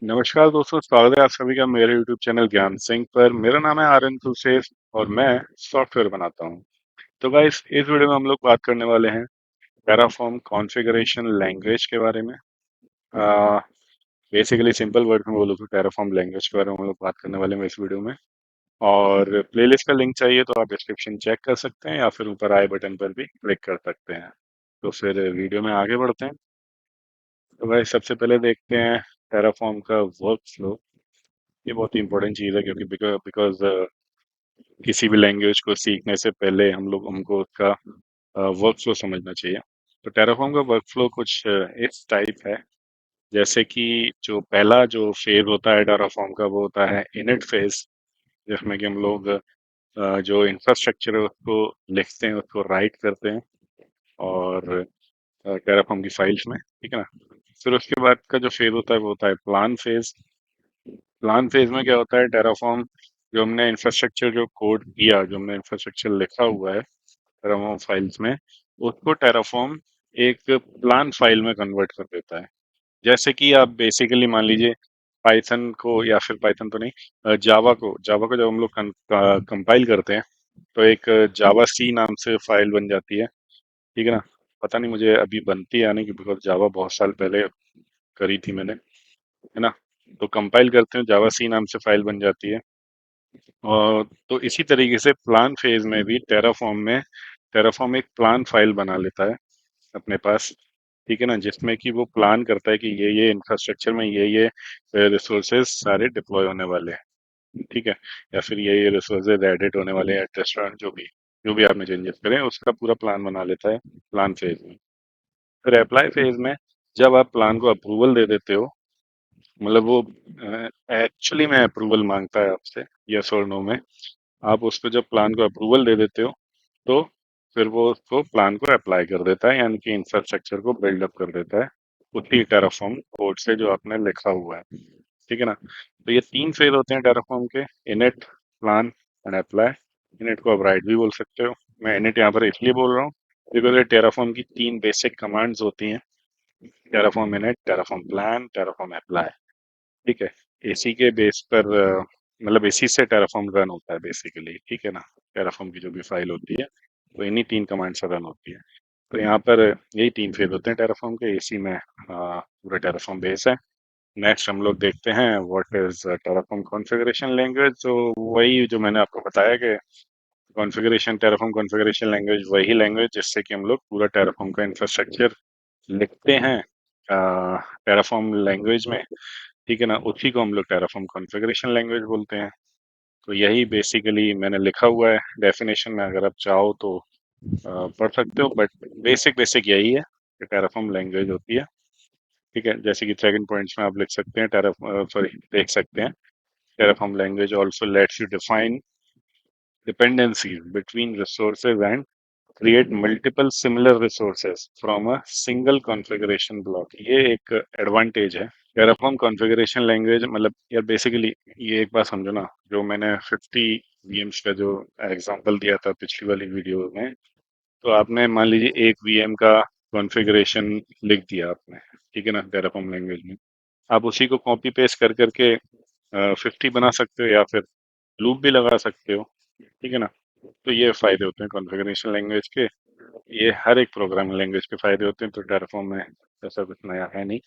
नमस्कार दोस्तों, स्वागत है आप सभी का मेरे YouTube चैनल ज्ञान सिंह पर। मेरा नाम है आर्यन तुलसेफ और मैं सॉफ्टवेयर बनाता हूँ। तो गाइस, इस वीडियो में हम लोग बात करने वाले हैं टेराफॉर्म कॉन्फ़िगरेशन लैंग्वेज के बारे में। बेसिकली सिंपल वर्ड में बोलूँ तो टेराफॉर्म लैंग्वेज के बारे में हम लोग बात करने वाले हैं इस वीडियो में। और प्लेलिस्ट का लिंक चाहिए तो आप डिस्क्रिप्शन चेक कर सकते हैं या फिर ऊपर आई बटन पर भी क्लिक कर सकते हैं। तो फिर वीडियो में आगे बढ़ते हैं। तो गाइस, सबसे पहले देखते हैं टेराफॉर्म का वर्क फ्लो। ये बहुत ही इंपॉर्टेंट चीज़ है क्योंकि बिकॉज किसी भी लैंग्वेज को सीखने से पहले हमको उसका वर्क फ्लो समझना चाहिए। तो टेराफॉर्म का वर्क फ्लो कुछ इस टाइप है। जैसे कि जो पहला जो फेज होता है टेराफॉर्म का वो होता है इनिट फेज, जिसमें कि हम लोग जो इंफ्रास्ट्रक्चर है उसको लिखते हैं, उसको राइट करते हैं और टेराफॉर्म की फाइल्स में, ठीक है ना। फिर उसके बाद का जो फेज होता है वो होता है प्लान फेज। प्लान फेज में क्या होता है, टेराफॉर्म जो हमने इंफ्रास्ट्रक्चर जो कोड किया, जो हमने इंफ्रास्ट्रक्चर लिखा हुआ है टेराफॉर्म फाइल्स में, उसको टेराफॉर्म एक प्लान फाइल में कन्वर्ट कर देता है। जैसे कि आप बेसिकली मान लीजिए पाइथन को, या फिर पाइथन तो नहीं, जावा को जब हम लोग कंपाइल करते हैं तो एक जावा सी नाम से फाइल बन जाती है, ठीक है ना। पता नहीं मुझे अभी बनती है या नहीं, बिकॉज जावा बहुत साल पहले करी थी मैंने, है ना। तो कंपाइल करते हैं, जावा सी नाम से फाइल बन जाती है। और तो इसी तरीके से प्लान फेज में भी टेराफॉर्म एक प्लान फाइल बना लेता है अपने पास, ठीक है ना, जिसमें कि वो प्लान करता है कि ये इंफ्रास्ट्रक्चर में ये रिसोर्सेज सारे डिप्लॉय होने वाले हैं, ठीक है। या फिर ये रिसोर्सेज एडिट होने वाले हैं, रेस्टोरेंट जो भी आपने चेंजेस करें उसका पूरा प्लान बना लेता है प्लान फेज में। फिर अप्लाई फेज में जब आप प्लान को अप्रूवल दे देते हो, मतलब वो एक्चुअली में अप्रूवल मांगता है आपसे, यस और नो में, आप उसको जब प्लान को अप्रूवल दे देते हो तो फिर वो उसको प्लान को अप्लाई कर देता है, यानी कि इंफ्रास्ट्रक्चर को बिल्डअप कर देता है उसी टेराफॉर्म कोड से जो आपने लिखा हुआ है, ठीक है ना। तो ये तीन फेज होते हैं टेराफॉर्म के: init, plan and apply. Init को आप राइट भी बोल सकते हो। मैं इनिट यहाँ पर इसलिए बोल रहा हूँ बिकॉज ये टेराफॉर्म की तीन बेसिक कमांड्स होती हैं: Terraform init, Terraform plan, Terraform apply, ठीक है। इसी के बेस पर मतलब इसी से टेराफॉर्म रन होता है बेसिकली, ठीक है ना। टेराफॉर्म की जो भी फाइल होती है वो इन्हीं तीन कमांड से रन होती है। तो यहाँ पर यही तीन फेज होते हैं टेराफॉर्म के, इसी में पूरा टेराफॉर्म बेस है। नेक्स्ट हम लोग देखते हैं what is Terraform configuration language. तो वही जो मैंने आपको बताया कि टेराफॉर्म कॉन्फ़िगरेशन लैंग्वेज वही लैंग्वेज जिससे कि हम लोग पूरा टेराफॉर्म का इंफ्रास्ट्रक्चर लिखते हैं टेराफॉर्म लैंग्वेज में, ठीक है ना। उसी को हम लोग टेराफॉर्म कॉन्फ़िगरेशन लैंग्वेज बोलते हैं। तो यही बेसिकली मैंने लिखा हुआ है डेफिनेशन में, अगर आप चाहो तो पढ़ सकते हो, बट बेसिक बेसिक यही है कि टेराफॉर्म लैंग्वेज होती है, ठीक है। जैसे कि सेकंड पॉइंट्स में आप लिख सकते हैं, देख सकते हैं, Terraform language also let's you define dependencies between resources and create multiple similar resources from a single configuration block। ये एक एडवांटेज है टेराफॉर्म कॉन्फ़िगरेशन लैंग्वेज। मतलब यार बेसिकली ये एक बात समझो ना, जो मैंने 50 वीएम्स का जो एग्जांपल दिया था पिछली वाली वीडियो में, तो आपने मान लीजिए एक वीएम का कॉन्फ़िगरेशन लिख दिया आपने, ठीक है ना, टेराफॉर्म लैंग्वेज में। आप उसी को कॉपी पेस्ट कर करके 50 बना सकते हो या फिर लूप भी लगा सकते हो, ठीक है ना। तो ये फायदे होते हैं कॉन्फ़िगरेशन लैंग्वेज के। ये हर एक प्रोग्रामिंग लैंग्वेज के फायदे होते हैं, तो टेराफॉर्म में ऐसा कुछ नया है नहीं।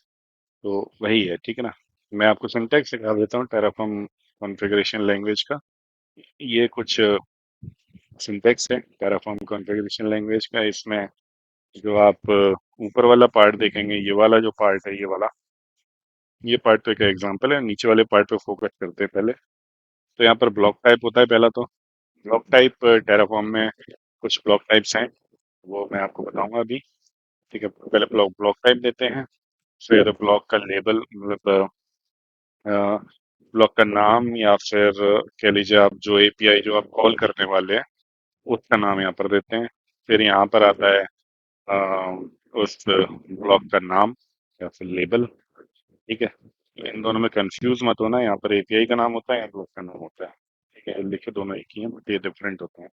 तो वही है, ठीक है ना। मैं आपको सिंटैक्स सिखा देता हूँ टेराफॉर्म कॉन्फ़िगरेशन लैंग्वेज का। ये कुछ सिंटैक्स है टेराफॉर्म कॉन्फ़िगरेशन लैंग्वेज का। इसमें जो आप ऊपर वाला पार्ट देखेंगे, ये वाला जो पार्ट है, ये पार्ट तो एक एग्जांपल है, नीचे वाले पार्ट पे फोकस करते हैं पहले। तो यहाँ पर ब्लॉक टाइप होता है पहला। तो ब्लॉक टाइप टेराफॉर्म में कुछ ब्लॉक टाइप्स हैं, वो मैं आपको बताऊंगा अभी, ठीक है। पहले ब्लॉक ब्लॉक टाइप देते हैं, फिर ब्लॉक का लेबल, मतलब ब्लॉक का नाम, या फिर कह लीजिए आप जो एपीआई जो आप कॉल करने वाले हैं उसका नाम यहाँ पर देते हैं। फिर यहाँ पर आता है उस ब्लॉक का नाम या फिर लेबल, ठीक है। तो इन दोनों में कंफ्यूज मत होना, यहाँ पर एपीआई का नाम होता है, यहाँ ब्लॉक का नाम होता है, ठीक है। लिखे दोनों एक ही हैं बट ये डिफरेंट होते हैं,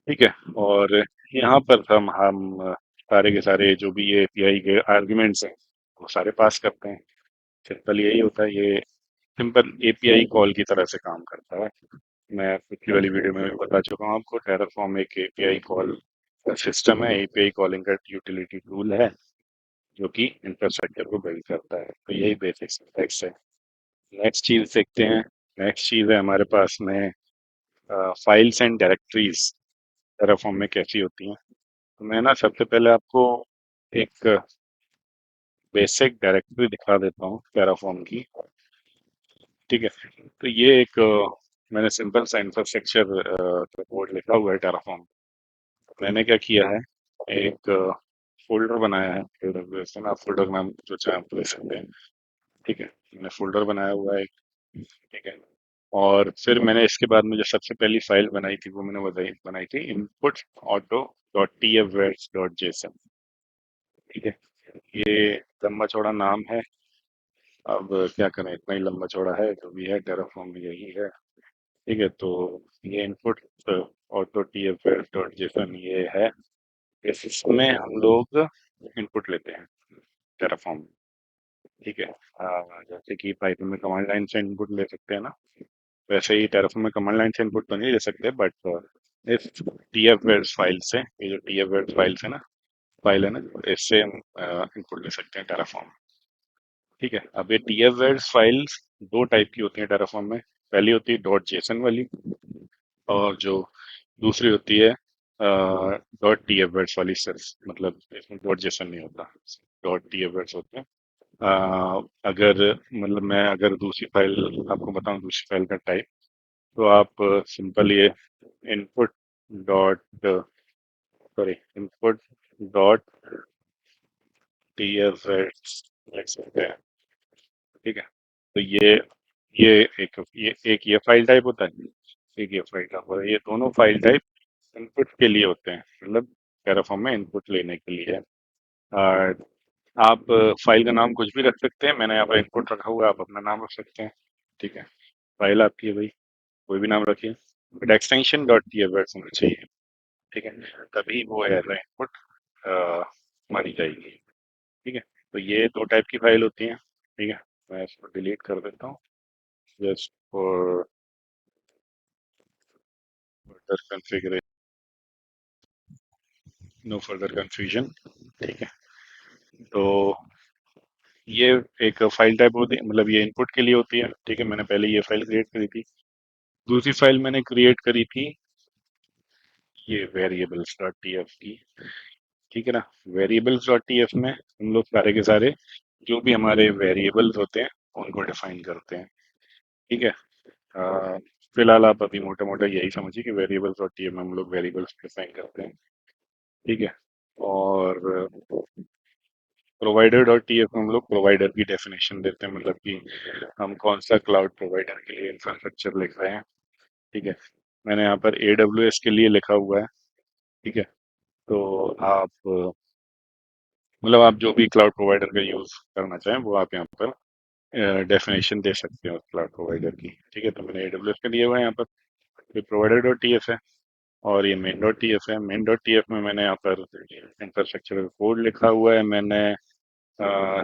ठीक है। और यहाँ पर हम सारे के सारे जो भी ये एपीआई के आर्ग्यूमेंट्स हैं वो सारे पास करते हैं। सिंपल यही होता है ये। सिंपल एपीआई कॉल की तरह से काम करता है। मैं पिछली वाली वीडियो में भी बता चुका हूँ आपको, टेराफॉर्म एक एपीआई कॉल सिस्टम है, एपीआई कॉलिंग का यूटिलिटी टूल है जो कि इंफ्रास्ट्रक्चर को बिल्ड करता है। तो यही बेसिक सिंटैक्स है। नेक्स्ट चीज देखते हैं। नेक्स्ट चीज है हमारे पास में फाइल्स एंड डायरेक्टरीज टेराफॉर्म में कैसी होती हैं। तो मैं ना सबसे पहले आपको एक बेसिक डायरेक्टरी दिखा देता हूँ टेराफॉर्म की। ठीक है। तो ये एक मैंने सिंपल सा इंफ्रास्ट्रक्चर कोड लिखा हुआ है टेराफॉर्म। मैंने क्या किया है, एक फोल्डर बनाया है AWS में। आप फोल्डर नाम जो चाहे आप ले सकते हैं। ठीक है। मैंने फोल्डर बनाया हुआ है एक। ठीक है। और फिर मैंने इसके बाद में जो सबसे पहली फाइल बनाई थी वो मैंने बनाई थी input auto dot T F dot JSON. ठीक है। ये लंबा चौड़ा नाम है। अब क्या करें, इतना ही लंबा चौड़ा है जो भी है, टेराफॉर्म में यही है। ठीक है। तो ये input auto T F dot JSON ये है। इसमें हम लोग इनपुट लेते हैं टेराफॉर्म। ठीक है। जैसे कि पाइथन में कमांड लाइन से इनपुट ले सकते हैं ना, वैसे ही टेराफॉर्म में कमांड लाइन से इनपुट तो नहीं ले सकते, बट इस TF-Values फाइल से, ये जो TF-Values फाइल्स है ना, फाइल है ना, इससे हम इनपुट ले सकते हैं टेराफॉर्म। ठीक है। अब ये TF-Values फाइल्स दो टाइप की होती हैं टेराफॉर्म में। पहली होती है डॉट जेसन वाली, और जो दूसरी होती है डॉट TF-Values वाली। सिर्फ मतलब इसमें डॉट जेसन नहीं होता, डॉट TF-Values होते हैं। अगर मतलब मैं अगर दूसरी फाइल आपको बताऊं, दूसरी फाइल का टाइप, तो आप सिंपल ये input dot sorry input dot T F लिख सकते हैं। ठीक है। तो ये ये फाइल टाइप होता है, एक ये फाइल टाइप होता है। ये दोनों फाइल टाइप इनपुट के लिए होते हैं, मतलब पैराफॉर्म में इनपुट लेने के लिए है। और आप फाइल का नाम कुछ भी रख सकते हैं। मैंने यहाँ पर इनपुट रखा हुआ है, आप अपना नाम रख सकते हैं। ठीक है। फाइल आपकी है भाई, कोई भी नाम रखिए, but extension dot T F होना चाहिए। ठीक है। तभी वो एज इनपुट मानी जाएगी। ठीक है। तो ये दो टाइप की फाइल होती हैं। ठीक है। मैं इसको डिलीट कर देता हूँ just for further configuration, no further confusion. ठीक है। तो ये एक फाइल टाइप होती है, मतलब ये इनपुट के लिए होती है। ठीक है। मैंने पहले ये फाइल क्रिएट करी थी। दूसरी फाइल मैंने क्रिएट करी थी ये वेरिएबल्स डॉट टी एफ की। ठीक है ना। वेरिएबल्स डॉट टी एफ में हम लोग सारे के सारे जो भी हमारे वेरिएबल्स होते हैं उनको डिफाइन करते हैं। ठीक है। अ, फिलहाल आप अभी मोटा मोटा यही समझिए कि वेरिएबल्स और टीएम में हम लोग वेरिएबल्स डिफाइन करते हैं। ठीक है। और प्रोवाइडर डॉट टीएफ में हम लोग प्रोवाइडर की डेफिनेशन देते हैं, मतलब कि हम कौन सा क्लाउड प्रोवाइडर के लिए इंफ्रास्ट्रक्चर लिख रहे हैं। ठीक है। मैंने यहाँ पर AWS के लिए लिखा हुआ है। ठीक है। तो आप मतलब आप जो भी क्लाउड प्रोवाइडर का यूज करना चाहें वो आप यहाँ पर डेफिनेशन दे सकते हो क्लाउड प्रोवाइडर की। ठीक है। तो मैंने AWS का दिया हुआ है यहाँ पर। फिर प्रोवाइडर डॉट टी एफ है, और ये मेन डॉट टी एफ है। मेन डॉट टी एफ में मैंने यहाँ पर इंफ्रास्ट्रक्चर का कोड लिखा हुआ है। मैंने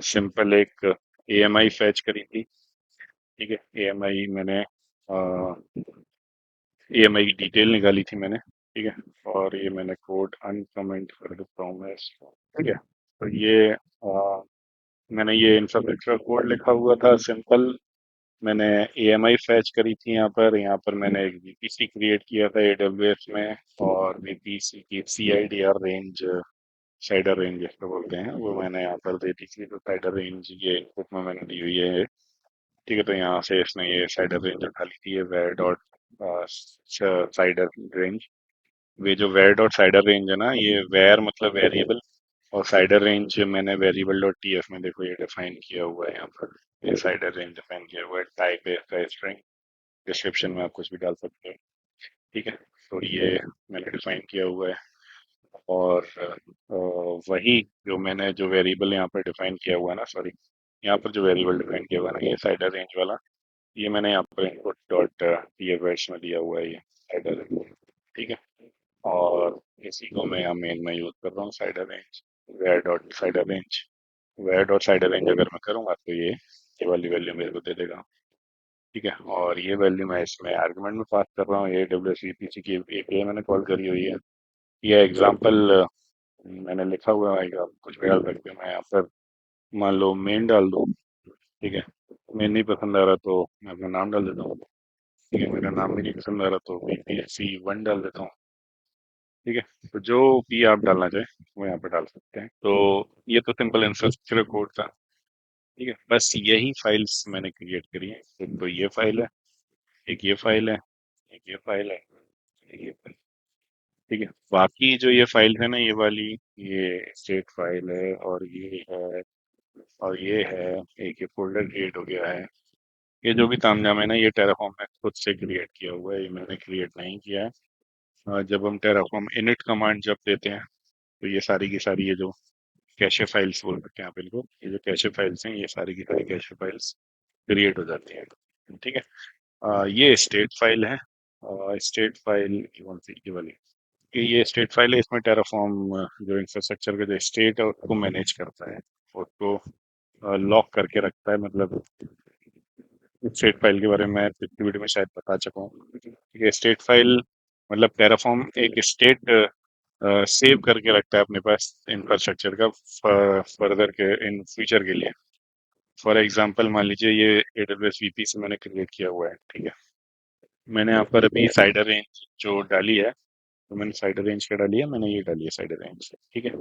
सिंपल एक AMI फैच करी थी। ठीक है। AMI मैंने AMI की डिटेल निकाली थी मैंने। ठीक है। और ये मैंने कोड अनकमेंट कर देता हूँ मैं इसको। ठीक है। तो ये मैंने ये इंफ्रास्ट्रक्चर कोड लिखा हुआ था सिंपल। मैंने AMI फैच करी थी यहाँ पर मैंने एक VPC क्रिएट किया था AWS में। और VPC की CIDR रेंज, साइडर रेंज जिसको बोलते हैं, वो मैंने यहाँ पर दे दी थी। तो साइडर रेंज ये इनपुट में मैंने दी हुई है। ठीक है। तो यहाँ से इसने ये साइडर रेंज उठा ली थी, ये वेर डॉट साइडर रेंज। ये जो वेर डॉट साइडर रेंज है ना, ये वेर मतलब वेरिएबल, और साइडर रेंज मैंने वेरिएबल डॉट टी एफ में देखो ये डिफाइन किया हुआ है यहाँ पर। ये साइडर रेंज डिफाइन किया हुआ है। टाइप है इसका स्ट्रिंग, डिस्क्रिप्शन में आप कुछ भी डाल सकते हो। ठीक है। तो ये मैंने डिफाइन किया हुआ है। और वही जो मैंने जो वेरिएबल यहाँ पर डिफाइन किया हुआ है ना, सॉरी, यहाँ पर जो वेरिएबल डिफाइन किया हुआ है ना, ये साइडर रेंज वाला, ये मैंने यहाँ पर इनपुट डॉट ये वर्ड्स में दिया हुआ है, ये साइडर रेंज। ठीक है। और इसी को मैं यहाँ मेन में यूज कर रहा हूँ, sider range, where dot sider range. Where dot sider range अगर मैं करूँगा तो ये ये वाली वैल्यू मेरे को दे देगा। ठीक है, और ये वैल्यू मैं इसमें आर्गुमेंट में पास कर रहा हूँ। ये AWS VPC की API मैंने कॉल करी हुई है। ये एग्जाम्पल मैंने लिखा हुआ है, आप कुछ भी डाल सकते हैं। मैं यहाँ पर मान लो मेन डाल दूँ। ठीक है, मेन नहीं पसंद आ रहा तो मैं अपना नाम डाल देता हूँ। ठीक है, मेरा नाम भी नहीं पसंद आ रहा तो VPC1 डाल देता हूँ। ठीक है, तो जो भी आप डालना चाहें वो यहाँ पे डाल सकते हैं। तो ये तो सिंपल इंफ्रास्ट्रक्चर कोड था। ठीक है, बस यही फाइल्स मैंने क्रिएट करी है। एक तो ये फाइल है, एक ये फाइल है, एक ये फाइल है, एक ये फाइल। ठीक है, बाकी जो ये फाइल है ना, ये वाली, ये स्टेट फाइल है, और ये है, और ये है। एक ये फोल्डर क्रिएट हो गया है। ये जो भी तामझाम है ना, ये टेराफॉर्म ने खुद से क्रिएट किया हुआ है, ये मैंने क्रिएट नहीं किया है। जब हम टेराफॉर्म इनिट कमांड जब देते हैं तो ये सारी की सारी, ये जो कैशे फाइल्स बोल सकते हैं आप इनको, ये जो कैशे फाइल्स हैं, ये सारी की सारी कैशे फाइल्स क्रिएट हो जाती है। ठीक है, ये स्टेट फाइल है। स्टेट फाइल कौन सी, ये वाली, ये स्टेट फाइल है। इसमें टेराफॉर्म जो इंफ्रास्ट्रक्चर का जो स्टेट है उसको मैनेज करता है, उसको लॉक करके रखता है। मतलब स्टेट फाइल के बारे में मैं पिछली वीडियो में शायद बता चुका हूँ। ठीक है, स्टेट फाइल मतलब टेराफॉर्म एक स्टेट सेव करके रखता है अपने पास इंफ्रास्ट्रक्चर का, फर्दर के इन फ्यूचर के लिए। फॉर एग्जांपल मान लीजिए ये AWS VP से मैंने क्रिएट किया हुआ है। ठीक है, मैंने यहाँ पर अभी साइडर रेंज जो डाली है, तो मैंने साइडर रेंज क्या डाली है, मैंने ये डाली है साइडर रेंज। ठीक है,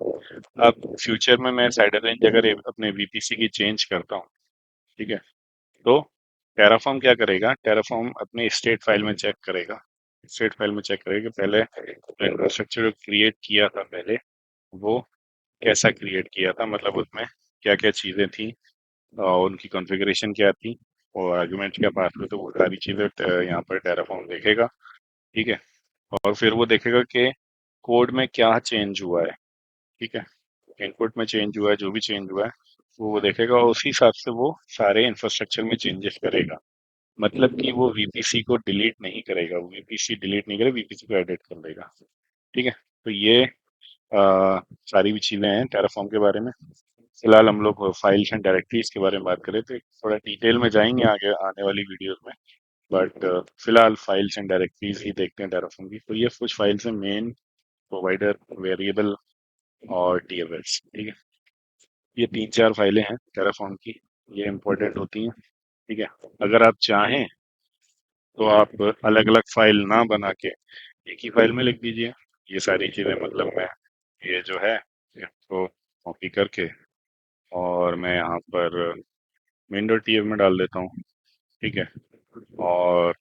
अब फ्यूचर में मैं साइडर रेंज अगर अपने VPC की चेंज करता हूँ, ठीक है, तो टेराफॉर्म क्या करेगा, टेराफॉर्म अपने स्टेट फाइल में चेक करेगा। स्टेट फाइल में चेक करेगा कि पहले इंफ्रास्ट्रक्चर जो क्रिएट किया था पहले, वो कैसा क्रिएट किया था, मतलब उसमें क्या क्या चीज़ें थी, और उनकी कॉन्फ़िगरेशन क्या थी, और आर्गुमेंट क्या पास हुए, तो वो सारी चीज़ें यहाँ पर टेराफॉर्म देखेगा। ठीक है, और फिर वो देखेगा कि कोड में क्या चेंज हुआ है। ठीक है, इनपुट में चेंज हुआ है, जो भी चेंज हुआ है वो देखेगा, और उसी हिसाब से वो सारे इंफ्रास्ट्रक्चर में चेंजेस करेगा। मतलब कि वो VPC को डिलीट नहीं करेगा, वो VPC डिलीट नहीं करेगा, VPC को एडिट कर देगा। ठीक है, तो ये सारी भी चीज़ें हैं टेराफॉर्म के बारे में। फिलहाल हम लोग फाइल्स एंड डायरेक्टरीज के बारे में बात करें तो थोड़ा डिटेल में जाएंगे आगे आने वाली वीडियोस में। बट फिलहाल फाइल्स एंड डायरेक्टरीज ही देखते हैं टेराफॉर्म की। तो ये कुछ फाइल्स हैं, मेन, प्रोवाइडर, वेरिएबल और TFS। ठीक है, ये तीन चार फाइलें हैं टेराफॉर्म की, ये इंपॉर्टेंट होती हैं। ठीक है, अगर आप चाहें तो आप अलग अलग फाइल ना बना के एक ही फाइल में लिख दीजिए ये सारी चीज़ें। मतलब मैं ये जो है इसको कॉपी करके और मैं यहाँ पर मेन डॉट TF में डाल देता हूँ। ठीक है, और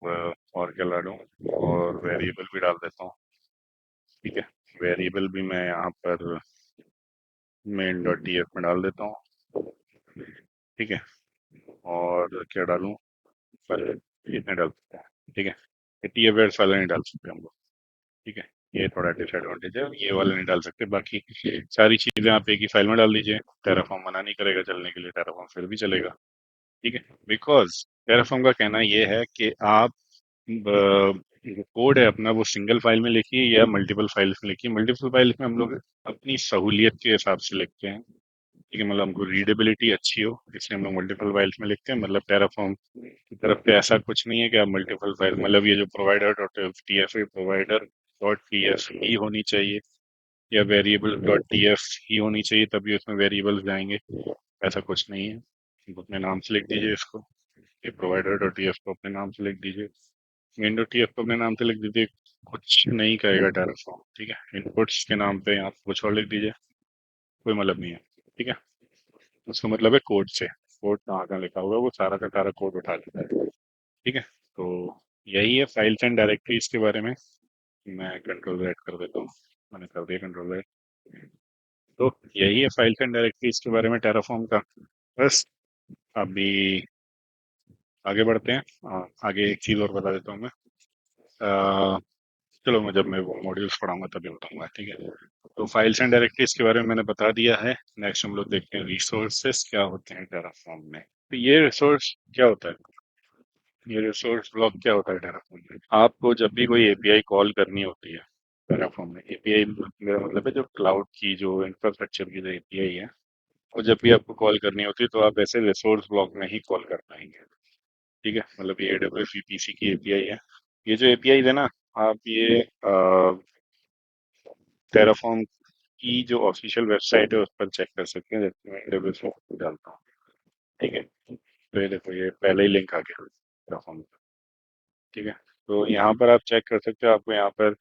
क्या डालूँ, और वेरिएबल भी डाल देता हूँ। ठीक है, वेरिएबल भी मैं यहाँ पर मेन डॉट TF में डाल देता हूँ। ठीक है, और क्या डालूँ, पर इतने डाल सकते हैं। ठीक है, TF वेर्स वाला नहीं डाल सकते हम लोग। ठीक है, ये थोड़ा डिसएडवांटेज है, ये वाला नहीं डाल सकते। बाकी सारी चीज़ें आप एक ही फाइल में डाल दीजिए। टेराफॉर्म मना नहीं करेगा चलने के लिए, टेराफॉर्म फिर भी चलेगा। ठीक है, बिकॉज टेराफॉर्म का कहना ये है कि आप जो कोड है अपना वो सिंगल फाइल में लिखिए या मल्टीपल फाइल्स में लिखिए। मल्टीपल फाइल्स में हम लोग अपनी सहूलियत के हिसाब से लिखते हैं। ठीक है, मतलब हमको रीडेबिलिटी अच्छी हो इसलिए हम लोग मल्टीपल फाइल्स में लिखते हैं। मतलब टेराफॉर्म की तरफ से ऐसा कुछ नहीं है कि आप मल्टीपल फाइल, मतलब ये जो प्रोवाइडर डॉट TF है, प्रोवाइडर डॉट TF ही होनी चाहिए, या वेरिएबल डॉट TF ही होनी चाहिए, तभी उसमें वेरिएबल्स जाएंगे। ऐसा कुछ नहीं है। आप अपने नाम से लिख दीजिए इसको, ये प्रोवाइडर डॉट TF को अपने नाम से लिख दीजिए, मेन डॉट TF को अपने नाम से लिख दीजिए। कुछ नहीं करेगा टेराफॉर्म। ठीक है, इनपुट्स के नाम पे आप कुछ और लिख दीजिए, कोई मतलब नहीं है। ठीक है, उसका मतलब है कोड से, कोड कहाँ कहाँ लिखा होगा वो सारा का सारा कोड उठा लेता है। ठीक है, तो यही है फाइल्स एंड डायरेक्टरीज के बारे में। मैं कंट्रोल Z कर देता हूँ, मैंने कर दिया कंट्रोल Z। तो यही है फाइल्स एंड डायरेक्टरीज के बारे में टेराफॉर्म का। बस अभी आगे बढ़ते हैं। आगे एक चीज़ और बता देता हूँ मैं। अ, चलो मैं जब मैं वो मॉड्यूल्स पढ़ाऊंगा तभी बताऊंगा। ठीक है, तो फाइल्स एंड डायरेक्टरीज के बारे में मैंने बता दिया है। नेक्स्ट हम लोग देखते हैं रिसोर्सेस क्या होते हैं टेराफॉर्म में। तो ये रिसोर्स क्या होता है, ये रिसोर्स ब्लॉक क्या होता है टेराफॉर्म में। आपको जब भी कोई API कॉल करनी होती है टेराफॉर्म में, API मेरा मतलब है जो क्लाउड की जो इंफ्रास्ट्रक्चर की जो API है, और जब भी आपको कॉल करनी होती है तो आप ऐसे रिसोर्स ब्लॉक में ही कॉल कर पाएंगे। ठीक है, मतलब ये AWS VPC की एपीआई है। ये जो एपीआई है ना, आप ये टेराफॉर्म की जो ऑफिशियल वेबसाइट है उस पर चेक कर सकते हैं, जैसे मैं AWS में डालता हूँ। ठीक है, तो ये देखो, ये पहले ही लिंक आ गया टेराफॉर्म। ठीक है, तो यहाँ पर आप चेक कर सकते हो, आपको यहाँ पर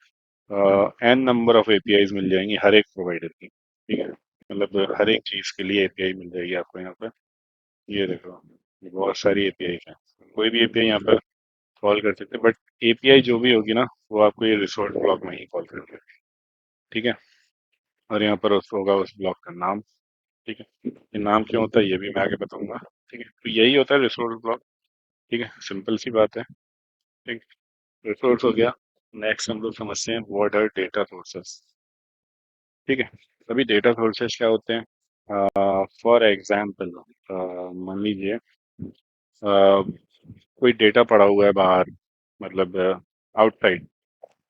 एन नंबर ऑफ एपीआईज मिल जाएंगी हर एक प्रोवाइडर की। ठीक है, मतलब हर एक चीज़ के लिए एपीआई मिल जाएगी आपको यहाँ पर। ये देखो, ये बहुत सारी एपीआई है। कोई भी एपीआई यहाँ पर कॉल कर सकते हैं, बट एपीआई जो भी होगी ना, वो आपको ये रिसोर्स ब्लॉक में ही कॉल करनी होगी। ठीक है, और यहाँ पर उस होगा उस ब्लॉक का नाम। ठीक है, ये नाम क्यों होता है ये भी मैं आगे बताऊंगा। ठीक है, तो यही होता है रिसोर्स ब्लॉक। ठीक है, सिंपल सी बात है। ठीक, रिसोर्स हो गया। नेक्स्ट हम लोग समझते हैं व्हाट आर डेटा सोर्सेस। ठीक है, सभी डेटा सोर्सेस क्या होते हैं? फॉर एग्जाम्पल, मान लीजिए कोई डेटा पड़ा हुआ है बाहर, मतलब outside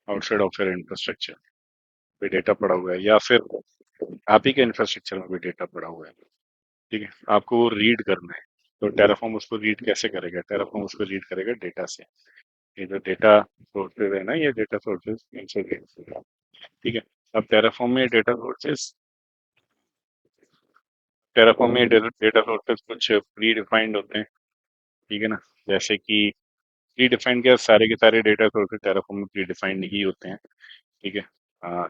outside of your infrastructure कोई डेटा पड़ा हुआ है, या फिर आप ही के इंफ्रास्ट्रक्चर में कोई डेटा पड़ा हुआ है। ठीक है, आपको वो रीड करना है। तो टेराफॉर्म उसको रीड कैसे करेगा? टेराफॉर्म उसको रीड करेगा डेटा से। ये जो डेटा सोर्सेज है ना, ये डेटा सोर्सेज इनसे रीड करेगा। ठीक है, अब टेराफॉर्म में डेटा सोर्सेज कुछ प्री डिफाइंड होते हैं। ठीक है ना, जैसे कि प्री डिफाइंड क्या, सारे के सारे डेटा सोर्सेज टेराफॉर्म में प्री डिफाइंड ही होते हैं। ठीक है,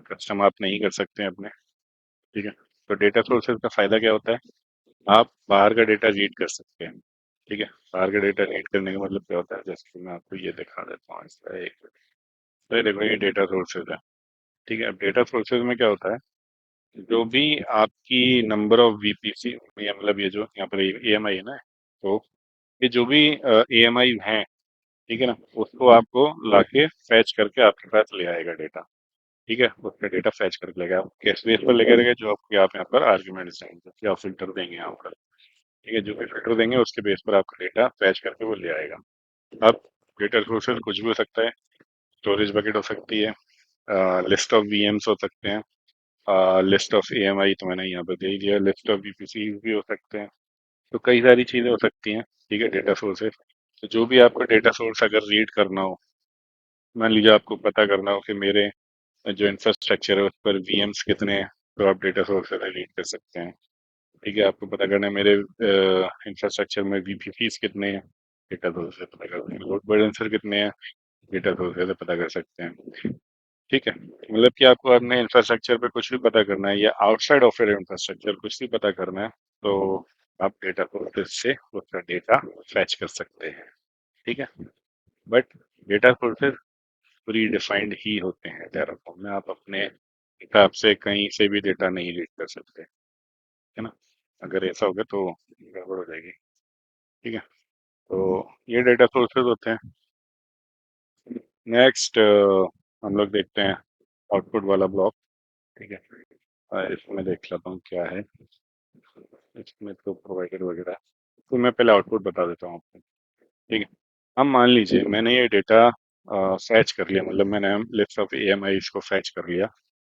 कस्टम आप नहीं कर सकते हैं अपने। ठीक है, तो डेटा सोर्सेज का फायदा क्या होता है? आप बाहर का डेटा रीड कर सकते हैं। ठीक है, बाहर का डेटा रीड करने का मतलब क्या होता है, जैसे कि मैं आपको ये दिखा देता हूँ इसका एक। तो ये देखो, ये डेटा सोर्सेज है। ठीक है, अब डेटा सोर्सेज में क्या होता है, जो भी आपकी नंबर ऑफ वीपीसी, या मतलब ये जो यहाँ पर एएमआई है ना, तो ये जो भी एएमआई हैं, ठीक है ना, उसको आपको लाके फैच करके आपके पास ले आएगा डेटा। ठीक है, उसका डेटा फैच करके लेगा, आप किस बेस पर लेकर गए, जो आपको आप यहाँ पर आर्ग्यूमेंट्स देंगे या फिल्टर देंगे यहाँ पर। ठीक है, जो भी फिल्टर देंगे उसके बेस पर आपका डेटा फैच करके वो ले आएगा। अब डेटा सोर्सेज कुछ भी हो सकता है। स्टोरेज बकेट हो सकती है, लिस्ट ऑफ वीएम्स हो सकते हैं, लिस्ट ऑफ एएमआई तो मैंने यहाँ पर दे ही दिया, लिस्ट ऑफ वीपीसी भी हो सकते हैं। तो कई सारी चीज़ें हो सकती हैं। ठीक है, डेटा सोर्सेज। तो जो भी आपको डेटा सोर्स अगर रीड करना हो, मान लीजिए आपको पता करना हो कि मेरे जो इंफ्रास्ट्रक्चर है उस पर वीएम्स कितने हैं, तो आप डेटा सोर्स से रीड कर सकते हैं। ठीक है, आपको पता करना है मेरे इंफ्रास्ट्रक्चर में वीपीसीज कितने हैं, डेटा सोर्स से पता कर सकते हैं। लोड बैलेंसर कितने हैं, डेटा सोर्स से पता कर सकते हैं। ठीक है, मतलब कि आपको अपने इंफ्रास्ट्रक्चर पे कुछ भी पता करना है, या आउटसाइड ऑफ योर इंफ्रास्ट्रक्चर कुछ भी पता करना है, तो आप डेटा सोर्सेज से उसका डेटा फैच कर सकते हैं। ठीक है, but data sources predefined ही होते हैं टेराफॉर्म में। आप अपने हिसाब से कहीं से भी डेटा नहीं रीड कर सकते। है ना, अगर ऐसा होगा तो गड़बड़ हो जाएगी। ठीक है, तो ये डेटा सोर्सेज होते हैं। नेक्स्ट हम लोग देखते हैं आउटपुट वाला ब्लॉक। ठीक है, इसमें देख लेता हूँ क्या है। इसमें तो प्रोवाइडर वगैरह है। तो मैं पहले आउटपुट बता देता हूँ आपको। ठीक है, अब मान लीजिए मैंने ये डेटा फैच कर लिया, मतलब मैंने लिस्ट ऑफ एएमआई को फैच कर लिया।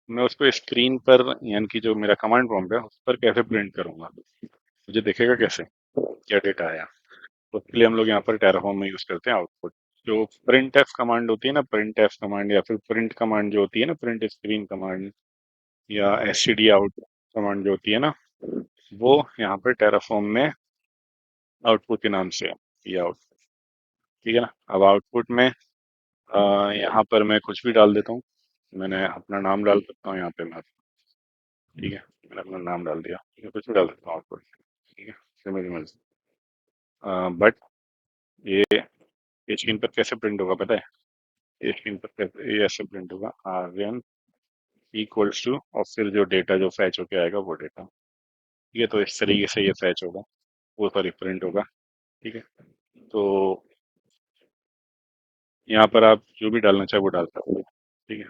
मैं उसको स्क्रीन पर, यानी कि जो मेरा कमांड प्रॉम्प्ट है उस पर कैसे प्रिंट करूंगा, मुझे दिखेगा कैसे क्या डेटा आया? तो उसके लिए हम लोग यहाँ पर टेराफॉर्म में यूज करते हैं आउटपुट। जो प्रिंट एफ कमांड होती है ना, प्रिंट एफ कमांड, या फिर प्रिंट कमांड जो होती है ना, प्रिंट स्क्रीन कमांड, या एसटीडी आउट कमांड जो होती है ना, वो यहाँ पर टेराफॉर्म में आउटपुट के नाम से है, ये आउटपुट। ठीक है ना, अब आउटपुट में यहाँ पर मैं कुछ भी डाल देता हूँ। मैंने अपना नाम डाल सकता हूँ यहाँ पे मैं। ठीक है, मैंने अपना नाम डाल दिया। ठीक है, कुछ भी डाल सकता हूँ आउटपुट। ठीक है, फिर मेरी मर्जी। बट ये ये स्क्रीन पर कैसे प्रिंट होगा पता है? ये स्क्रीन पर कैसे, ये ऐसे प्रिंट होगा, आर्यन इक्वल्स टू, और फिर जो डेटा जो फैच होके आएगा वो डेटा। ठीक है, तो इस तरीके से ये फैच होगा, वो सॉरी प्रिंट होगा। ठीक है, तो यहाँ पर आप जो भी डालना चाहे वो डाल सकते हैं। ठीक है,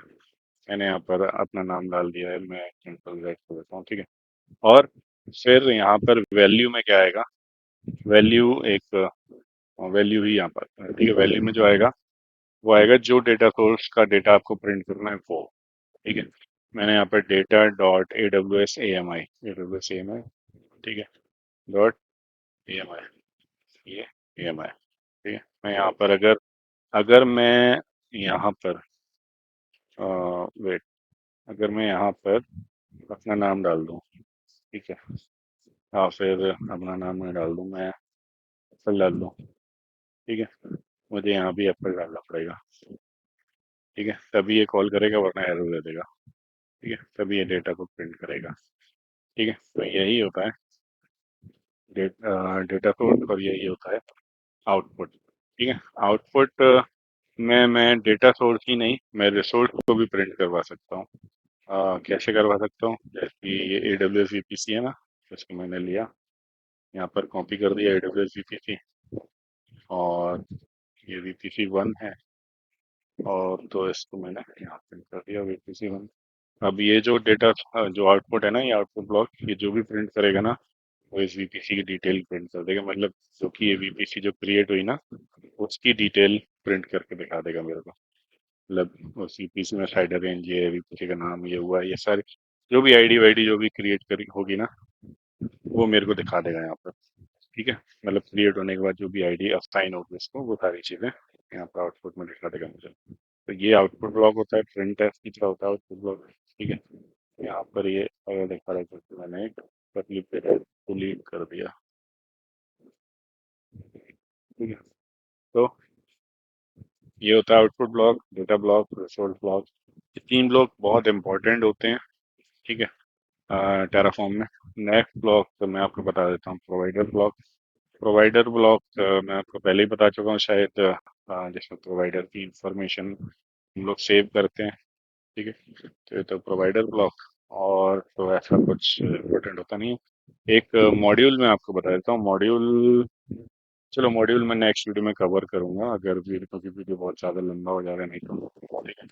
मैंने यहाँ पर अपना नाम डाल दिया है, मैं सिंपल राइट कर देता हूँ। ठीक है, और फिर यहाँ पर वैल्यू में क्या आएगा? वैल्यू एक वैल्यू ही यहाँ पर। ठीक है, वैल्यू में जो आएगा वो आएगा जो डेटा सोर्स का डेटा आपको प्रिंट करना है वो। ठीक है, मैंने यहाँ पर डेटा डॉट AWS AMI ठीक है। डॉट EMI, ये EMI, ठीक है। मैं यहाँ पर अगर अगर मैं यहाँ पर वेट अगर मैं यहाँ पर अपना नाम डाल दूँ, ठीक है, या फिर अपना नाम मैं डाल दूँ, मैं एप्पल डाल दूँ, ठीक है, मुझे यहाँ भी एप्पल डालना पड़ेगा, ठीक है, तभी ये कॉल करेगा वरना एरर दे देगा, ठीक है, तभी ये डेटा को प्रिंट करेगा, ठीक है। तो यही होता है डेटा सोर्स, और यही होता है आउटपुट, ठीक है। आउटपुट में मैं डेटा सोर्स ही नहीं, मैं रिसोर्स को भी प्रिंट करवा सकता हूँ। कैसे करवा सकता हूँ, जैसे कि ये AWS VPC है ना, इसको मैंने लिया, यहाँ पर कॉपी कर दिया AWS VPC, और ये VPC 1 है, और तो इसको मैंने यहाँ प्रिंट कर दिया VPC 1। अब ये जो डेटा, जो आउटपुट है ना, ये आउटपुट ब्लॉक, ये जो भी प्रिंट करेगा ना, वो इस VPC की डिटेल प्रिंट कर देगा, मतलब जो कि ये VPC जो क्रिएट हुई ना, उसकी डिटेल प्रिंट करके दिखा देगा मेरे को। मतलब उस VPC में साइडर रेंज, ये VPC का नाम, ये हुआ, ये सारी जो भी आईडी वाईडी जो भी क्रिएट करी होगी ना, वो मेरे को दिखा देगा यहाँ पर, ठीक है। मतलब क्रिएट होने के बाद जो भी आईडी असाइन होगी उसको, वो सारी चीजें यहाँ पर आउटपुट में दिखा देगा मुझे। तो ये आउटपुट ब्लॉक होता है, प्रिंट एफ की तरह होता है आउटपुट ब्लॉक, ठीक है। यहाँ पर ये अगर दिखा रहा है तो मैंने एक पतली पे डिलीट कर दिया, ठीक है। तो ये होता है output block, data block, resource block. ये तीन ब्लॉक बहुत इंपॉर्टेंट होते हैं, ठीक है, टेराफॉर्म में। नेक्स्ट ब्लॉक तो मैं आपको बता देता हूँ, प्रोवाइडर ब्लॉक। प्रोवाइडर ब्लॉक मैं आपको पहले ही बता चुका हूँ शायद, जिसमें प्रोवाइडर की इंफॉर्मेशन हम लोग सेव करते हैं, ठीक है। तो ये तो प्रोवाइडर ब्लॉक, और तो ऐसा कुछ इम्पोर्टेंट होता नहीं है। एक मॉड्यूल मैं आपको बता देता हूँ, मॉड्यूल, चलो मॉड्यूल मैं नेक्स्ट वीडियो में कवर करूंगा, अगर वीडियो, क्योंकि वीडियो बहुत ज़्यादा लंबा हो जाएगा नहीं तो, ठीक है।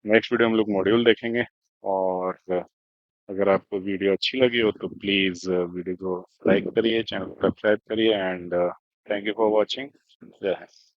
नेक्स्ट वीडियो हम लोग मॉड्यूल देखेंगे, और अगर आपको वीडियो अच्छी लगी हो तो प्लीज़ वीडियो को लाइक करिए, चैनल को सब्सक्राइब करिए, and thank you for watching. जय हिंद।